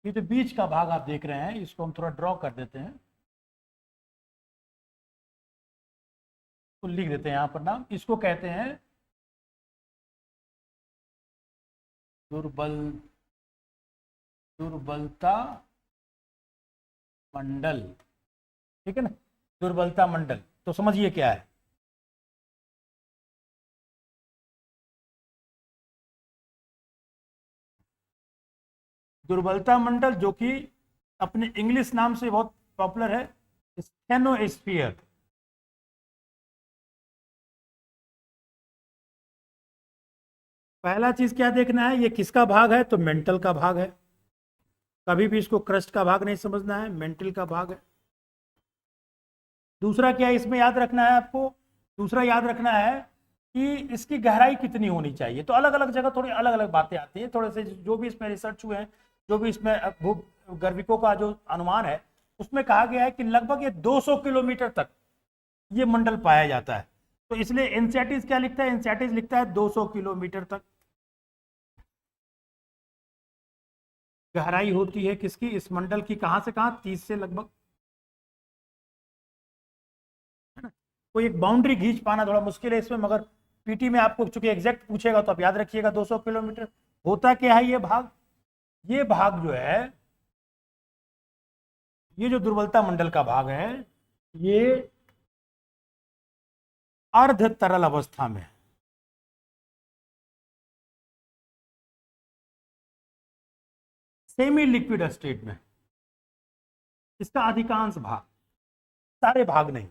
ये जो बीच का भाग आप देख रहे हैं, इसको हम थोड़ा ड्रॉ कर देते हैं, तो लिख देते हैं यहाँ पर नाम, इसको कहते हैं दुर्बलता मंडल। ठीक है ना, दुर्बलता मंडल। तो समझिए क्या है, दुर्बलता मंडल जो कि अपने इंग्लिश नाम से बहुत पॉपुलर है, स्टेनोस्फीयर। पहला चीज क्या देखना है, ये किसका भाग है, तो मेंटल का भाग है। कभी भी इसको क्रस्ट का भाग नहीं समझना है, मेंटल का भाग है। दूसरा क्या इसमें याद रखना है आपको, दूसरा याद रखना है कि इसकी गहराई कितनी होनी चाहिए। तो अलग अलग जगह थोड़ी अलग अलग बातें आती हैं, थोड़े से जो भी इसमें रिसर्च हुए हैं, जो भी इसमें भूगर्भिकों का जो अनुमान है, उसमें कहा गया है कि लगभग ये 200 किलोमीटर तक ये मंडल पाया जाता है। तो इसलिए एनसीईआरटी क्या लिखता है, एनसीईआरटी लिखता है 200 किलोमीटर तक गहराई होती है किसकी, इस मंडल की। कहां से कहां, 30 से लगभग, है ना। कोई एक बाउंड्री खींच पाना थोड़ा मुश्किल है इसमें, मगर पीटी में आपको चूंकि एग्जैक्ट पूछेगा तो आप याद रखिएगा 200 किलोमीटर। होता क्या है ये भाग जो है, ये जो दुर्बलता मंडल का भाग है, ये अर्ध तरल अवस्था में, सेमी लिक्विड स्टेट में, इसका अधिकांश भाग, सारे भाग नहीं।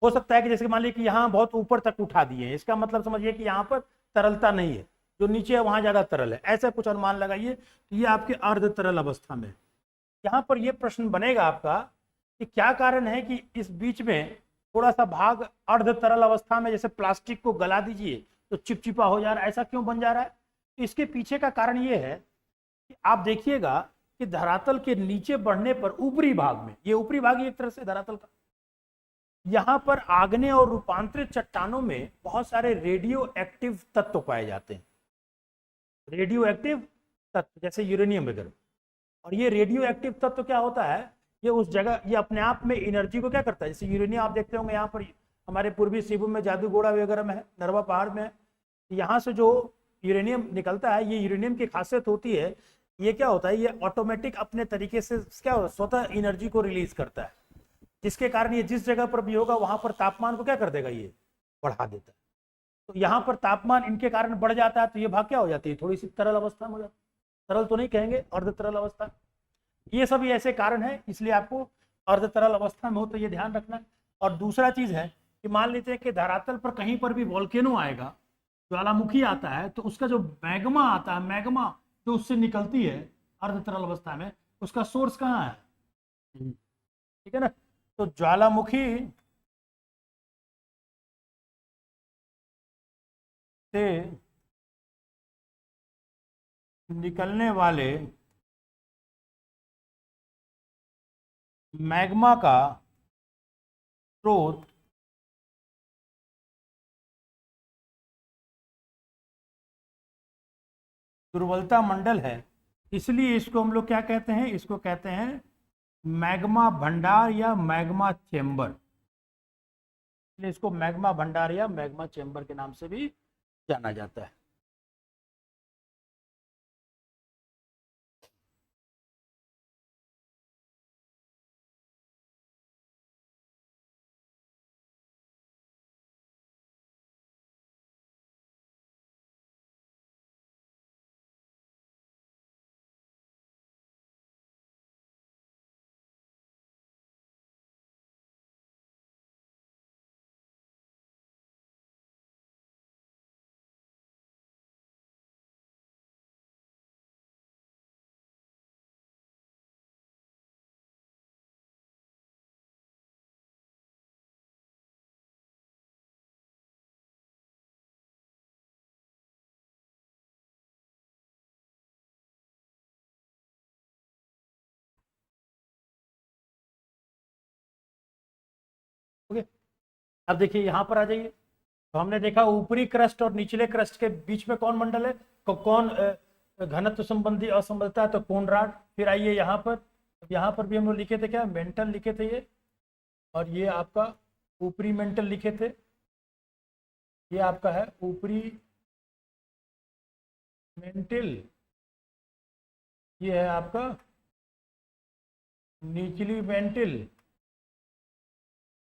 हो सकता है कि जैसे मान लीजिए कि यहाँ बहुत ऊपर तक उठा दिए हैं, इसका मतलब समझिए कि यहाँ पर तरलता नहीं है, जो नीचे है वहां ज्यादा तरल है, ऐसा कुछ अनुमान लगाइए। तो ये आपके अर्ध तरल अवस्था में। यहाँ पर ये प्रश्न बनेगा आपका कि क्या कारण है कि इस बीच में थोड़ा सा भाग अर्ध तरल अवस्था में, जैसे प्लास्टिक को गला दीजिए तो चिपचिपा हो जा रहा है, ऐसा क्यों बन जा रहा है? तो इसके पीछे का कारण ये है कि आप देखिएगा कि धरातल के नीचे बढ़ने पर ऊपरी भाग में, ये ऊपरी भाग ही एक तरह से धरातल का, यहाँ पर आग्नेय और रूपांतरित चट्टानों में बहुत सारे रेडियो एक्टिव तत्व पाए जाते हैं, रेडियो एक्टिव तत्व जैसे यूरेनियम वगैरह। और ये रेडियो एक्टिव तत्व क्या होता है, ये उस जगह, ये अपने आप में एनर्जी को क्या करता है, जैसे यूरेनियम आप देखते होंगे यहाँ पर हमारे पूर्वी सिंहभूम में, जादूगोड़ा वगैरह में है, नरवा पहाड़ में है, यहाँ से जो यूरेनियम निकलता है, ये यूरेनियम की खासियत होती है, ये क्या होता है, ये ऑटोमेटिक अपने तरीके से क्या होता है, स्वतः एनर्जी को रिलीज करता है, जिसके कारण ये जिस जगह पर भी होगा वहां पर तापमान को क्या कर देगा, ये बढ़ा देता है। तो यहाँ पर तापमान इनके कारण बढ़ जाता है, तो ये भाग क्या हो जाती है, थोड़ी सी तरल अवस्था में हो जाती है, तरल तो नहीं कहेंगे, अर्ध तरल अवस्था। ये सभी ऐसे कारण है, इसलिए आपको अर्ध तरल अवस्था में हो तो ये ध्यान रखना। और दूसरा चीज है कि मान लेते हैं कि धरातल पर कहीं पर भी वॉल्केनो आएगा, ज्वालामुखी आता है, तो उसका जो मैग्मा आता है, मैग्मा जो उससे निकलती है अर्ध तरल अवस्था में, उसका सोर्स कहाँ है, ठीक है ना। तो ज्वालामुखी से निकलने वाले मैग्मा का स्रोत दुर्बलता मंडल है, इसलिए इसको हम लोग क्या कहते हैं, इसको कहते हैं मैग्मा भंडार या मैग्मा चेंबर। इसलिए इसको मैग्मा भंडार या मैग्मा चेंबर के नाम से भी जाना जाता है। ओके, अब देखिए यहाँ पर आ जाइए। तो हमने देखा ऊपरी क्रस्ट और निचले क्रस्ट के बीच में कौन मंडल है, कौन घनत्व संबंधी असमता है, तो कोनराड। फिर आइए यहाँ पर, यहाँ पर भी हम लोग लिखे थे क्या, मेंटल लिखे थे ये, और ये आपका ऊपरी मेंटल लिखे थे, ये आपका है ऊपरी मेंटल, ये है आपका निचली मेंटल।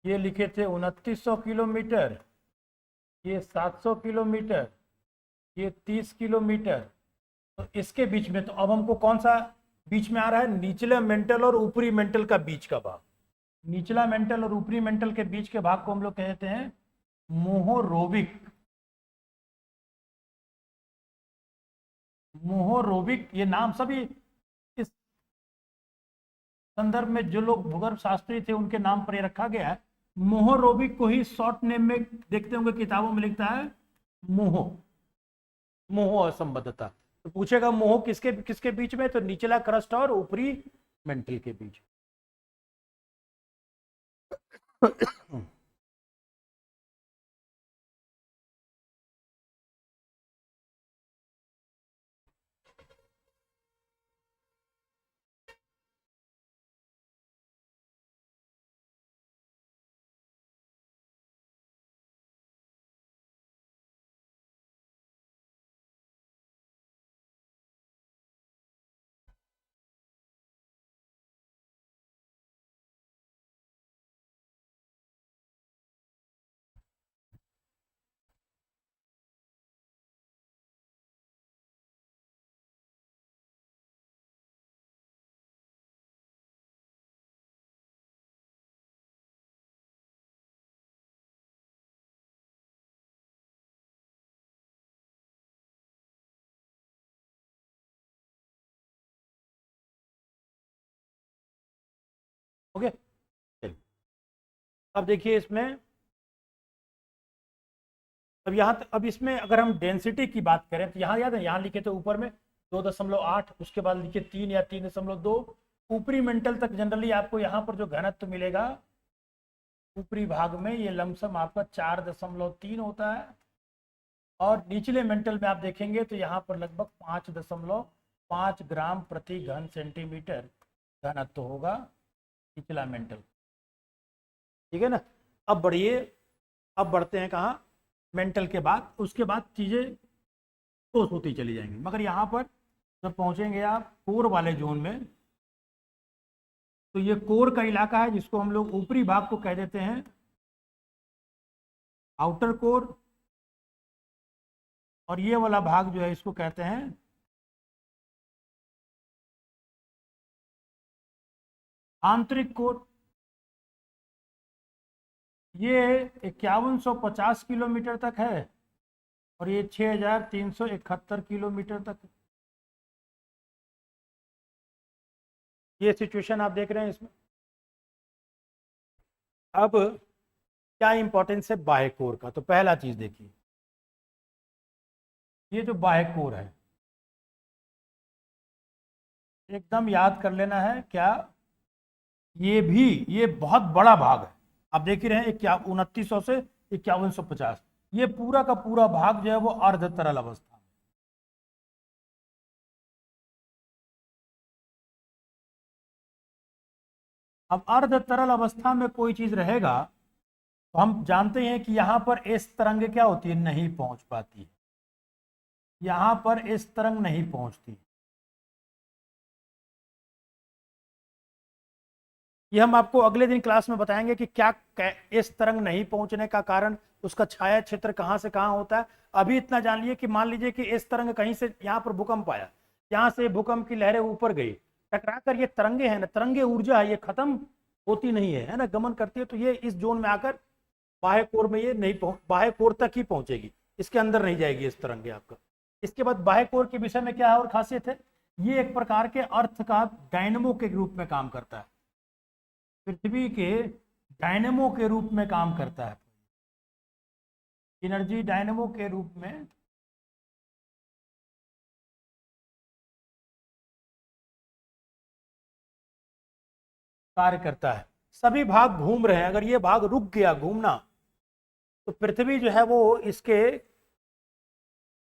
ये लिखे थे 2900 किलोमीटर, ये 700 किलोमीटर, ये 30 किलोमीटर। तो इसके बीच में, तो अब हमको कौन सा बीच में आ रहा है, निचले मेंटल और ऊपरी मेंटल का बीच का भाग, निचला मेंटल और ऊपरी मेंटल के बीच के भाग को हम लोग कहते हैं मोहोरोबिक। मोहोरोबिक ये नाम सभी इस संदर्भ में जो लोग भूगर्भ शास्त्री थे उनके नाम पर ये रखा गया है। मोहोरोबिक को ही शॉर्ट नेम में देखते होंगे किताबों में लिखता है मोहो, मोहो असंबद्धता। तो पूछेगा मोहो किसके किसके बीच में, तो निचला क्रस्ट और ऊपरी मेंटल के बीच। ओके चलिए, अब देखिए इसमें, अब इसमें अगर हम डेंसिटी की बात करें तो यहाँ याद है, यहाँ लिखे थे ऊपर में 2.8, उसके बाद लिखे 3 या 3.2, ऊपरी मेंटल तक जनरली आपको यहाँ पर जो घनत्व मिलेगा ऊपरी भाग में ये लमसम आपका 4.3 होता है, और निचले मेंटल में आप देखेंगे तो यहाँ पर लगभग 5.5 ग्राम प्रति घन सेंटीमीटर घनत्व होगा निचला मेंटल। ठीक है ना। अब बढ़िए, अब बढ़ते हैं कहाँ, मेंटल के बाद, उसके बाद चीज़ें ठोस होती चली जाएंगी, मगर यहाँ पर जब पहुँचेंगे आप कोर वाले जोन में, तो ये कोर का इलाका है जिसको हम लोग ऊपरी भाग को कह देते हैं आउटर कोर, और ये वाला भाग जो है इसको कहते हैं आंतरिक कोर। ये 5150 किलोमीटर तक है और ये 6371 किलोमीटर तक है। ये सिचुएशन आप देख रहे हैं इसमें। अब क्या इंपॉर्टेंस है बाह्य कोर का, तो पहला चीज देखिए, ये जो बाह्य कोर है एकदम याद कर लेना है क्या, ये बहुत बड़ा भाग है। आप देख ही रहे हैं 2900 से 5150, ये पूरा का पूरा भाग जो है वो अर्ध तरल अवस्था। अब अर्ध तरल अवस्था में कोई चीज रहेगा तो हम जानते हैं कि यहां पर एस तरंग क्या होती है, नहीं पहुंच पाती, यहां पर एस तरंग नहीं पहुंचती। ये हम आपको अगले दिन क्लास में बताएंगे कि क्या इस तरंग नहीं पहुंचने का कारण, उसका छाया क्षेत्र कहां से कहां होता है। अभी इतना जान लिए कि मान लीजिए कि इस तरंग कहीं से यहाँ पर भूकंप आया, यहाँ से भूकंप की लहरें ऊपर गई, टकरा कर ये तरंगे हैं ना, तरंगे ऊर्जा है, ये खत्म होती नहीं है ना, गमन करती है, तो ये इस जोन में आकर बाह्य कोर में ये नहीं पहुंच, बाह्य कोर तक ही पहुंचेगी, इसके अंदर नहीं जाएगी इस तरंगे आपका। इसके बाद बाह्य कोर के विषय में क्या है और खासियत है, ये एक प्रकार के अर्थ का डायनमो के रूप में काम करता है, पृथ्वी के डायनेमो के रूप में काम करता है, एनर्जी डायनेमो के रूप में कार्य करता है। सभी भाग घूम रहे हैं, अगर ये भाग रुक गया घूमना तो पृथ्वी जो है वो इसके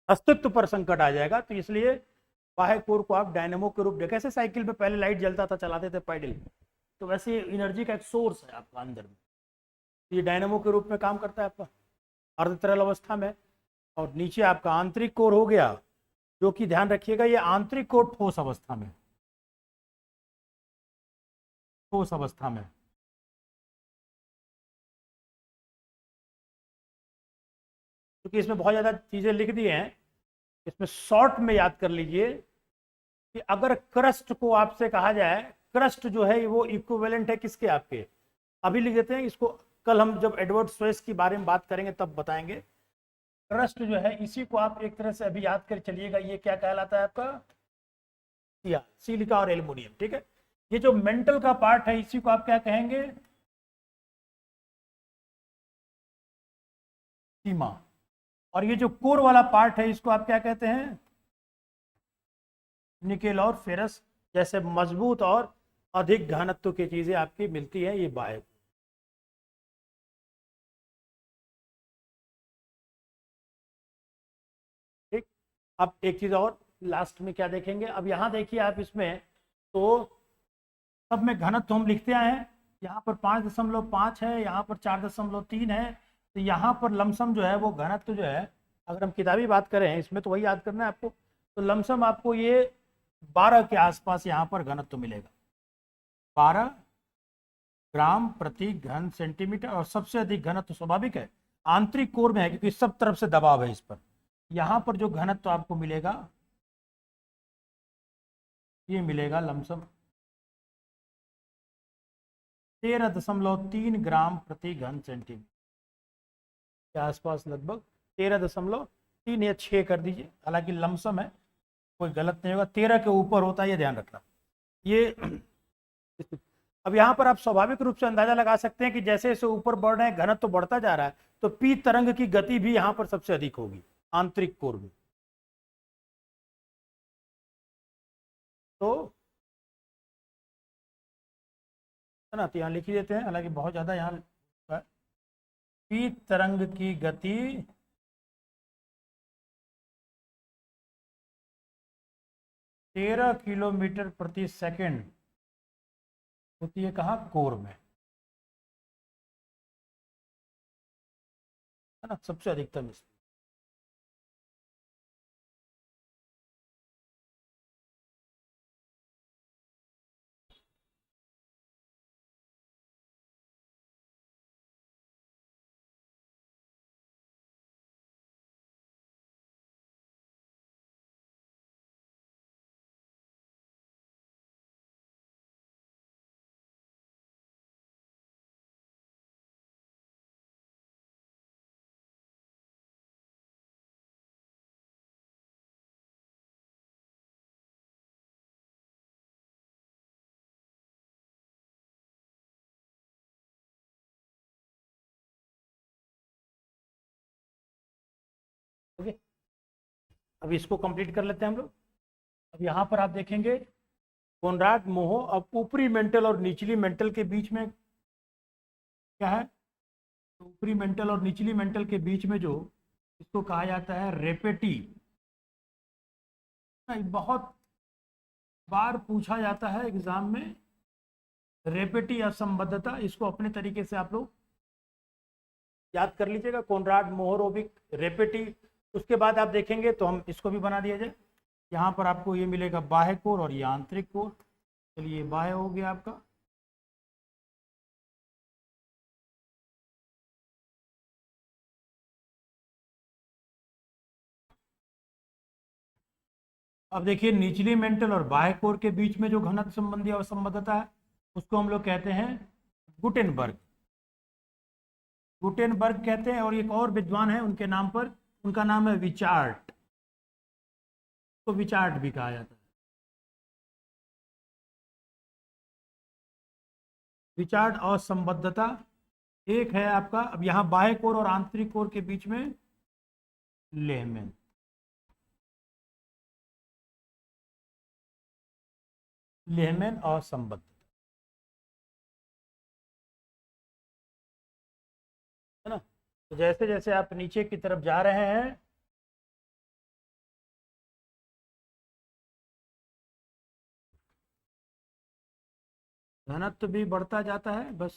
अस्तित्व पर संकट आ जाएगा। तो इसलिए बाह्य कोर को आप डायनेमो के रूप में, कैसे साइकिल पे पहले लाइट जलता था चलाते थे पैडल, तो वैसे एनर्जी का एक सोर्स है आपका अंदर में, ये डायनेमो के रूप में काम करता है आपका अर्ध तरल अवस्था में। और नीचे आपका आंतरिक कोर हो गया, जो कि ध्यान रखिएगा ये आंतरिक कोर ठोस अवस्था में, ठोस अवस्था में। क्योंकि इसमें बहुत ज़्यादा चीज़ें लिख दी हैं, इसमें शॉर्ट में याद कर लीजिए कि अगर क्रस्ट को आपसे कहा जाए, क्रस्ट जो है वो इक्विवेलेंट है किसके, आपके, अभी लिख देते हैं इसको, कल हम जब एडवर्ड स्वेस के बारे में बात करेंगे तब बताएंगे। क्रस्ट जो है इसी को आप एक तरह से अभी याद कर चलिएगा, ये क्या कहलाता है आपका, सिलिका और एल्युमिनियम। ठीक है, ये जो मेंटल का पार्ट है इसी को आप क्या कहेंगे, सीमा, और ये जो कोर वाला पार्ट है इसको आप क्या कहते हैं, निकेल और फेरस जैसे मजबूत और अधिक घनत्व की चीजें आपकी मिलती है, ये बाह्य। ठीक, अब एक चीज और लास्ट में क्या देखेंगे, अब यहाँ देखिए आप इसमें, तो सब में घनत्व हम लिखते आए हैं, यहाँ पर 5.5 है, यहाँ पर 4.3 है, तो यहाँ पर लमसम जो है वो घनत्व जो है, अगर हम किताबी बात करें इसमें तो वही याद करना है आपको, तो लमसम आपको ये 12 के आसपास यहाँ पर घनत्व मिलेगा, 12 ग्राम प्रति घन सेंटीमीटर। और सबसे अधिक घनत्व स्वाभाविक है आंतरिक कोर में है, क्योंकि सब तरफ से दबाव है इस पर। यहाँ पर जो घनत्व आपको मिलेगा ये मिलेगा लमसम 13.3 ग्राम प्रति घन सेंटीमीटर के आसपास, लगभग 13.3 या 6 कर दीजिए, हालांकि लमसम है, कोई गलत नहीं होगा, 13 के ऊपर होता है ये ध्यान रखना। ये अब यहाँ पर आप स्वाभाविक रूप से अंदाजा लगा सकते हैं कि जैसे जैसे ऊपर बढ़ रहे हैं घनत्व तो बढ़ता जा रहा है, तो पी तरंग की गति भी यहाँ पर सबसे अधिक होगी आंतरिक कोर में। तो है ना, तो यहाँ लिख ही देते हैं, हालांकि बहुत ज्यादा यहाँ पी तरंग की गति 13 किलोमीटर प्रति सेकंड होती है, कहाँ, कोर में, है ना, सबसे अधिकतम स्पीड। ओके, अब इसको कंप्लीट कर लेते हैं हम लोग। अब यहाँ पर आप देखेंगे कोनराड मोहो, अब ऊपरी मेंटल और निचली मेंटल के बीच में क्या है, तो ऊपरी मेंटल और निचली मेंटल के बीच में जो, इसको कहा जाता है रेपेटी। बहुत बार पूछा जाता है एग्जाम में, रेपेटी असंबद्धता, इसको अपने तरीके से आप लोग याद कर लीजिएगा, कोनराड मोहोरोविक रेपेटी। उसके बाद आप देखेंगे तो हम इसको भी बना दिया जाए। यहाँ पर आपको ये मिलेगा बाह्य कोर और ये आंतरिक कोर। चलिए बाह्य हो गया आपका, अब देखिए निचली मेंटल और बाह्य कोर के बीच में जो घनत्व संबंधी असंबद्धता है उसको हम लोग कहते हैं गुटेनबर्ग। गुटेनबर्ग कहते हैं, और एक और विद्वान है उनके नाम पर, उनका नाम है विचार्ट, तो विचार्ट भी कहा जाता है। विचार्ट असंबद्धता एक है आपका। अब यहाँ बाह्य कोर और आंतरिक कोर के बीच में लेहमैन, लेहमैन असंबद्ध, है ना। तो जैसे जैसे आप नीचे की तरफ जा रहे हैं, घनत्व भी बढ़ता जाता है। बस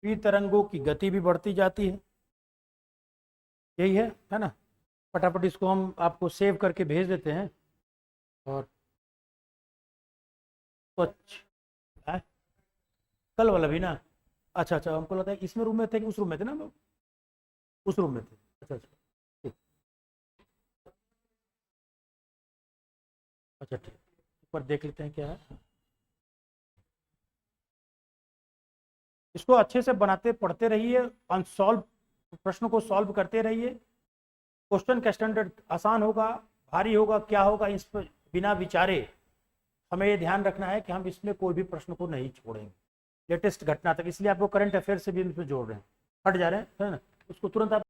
पी तरंगों की गति भी बढ़ती जाती है, यही है ना। फटाफट इसको हम आपको सेव करके भेज देते हैं। और स्वच्छ है? कल वाला भी ना, अच्छा अच्छा, हमको लगता है इसमें रूम में थे कि उस रूम में थे ना हम लोग, उस रूम में थे, अच्छा अच्छा ठीक, अच्छा ठीक, ऊपर देख लेते हैं क्या है। इसको अच्छे से बनाते पढ़ते रहिए, अनसॉल्व प्रश्न को सॉल्व करते रहिए। क्वेश्चन का स्टैंडर्ड आसान होगा, भारी होगा, क्या होगा, इस पर बिना विचारे हमें ये ध्यान रखना है कि हम इसमें कोई भी प्रश्न को नहीं छोड़ेंगे लेटेस्ट घटना तक। इसलिए आपको करंट अफेयर से भी इसमें जोड़ रहे हैं, हट जा रहे हैं, है ना, उसको तुरंत आप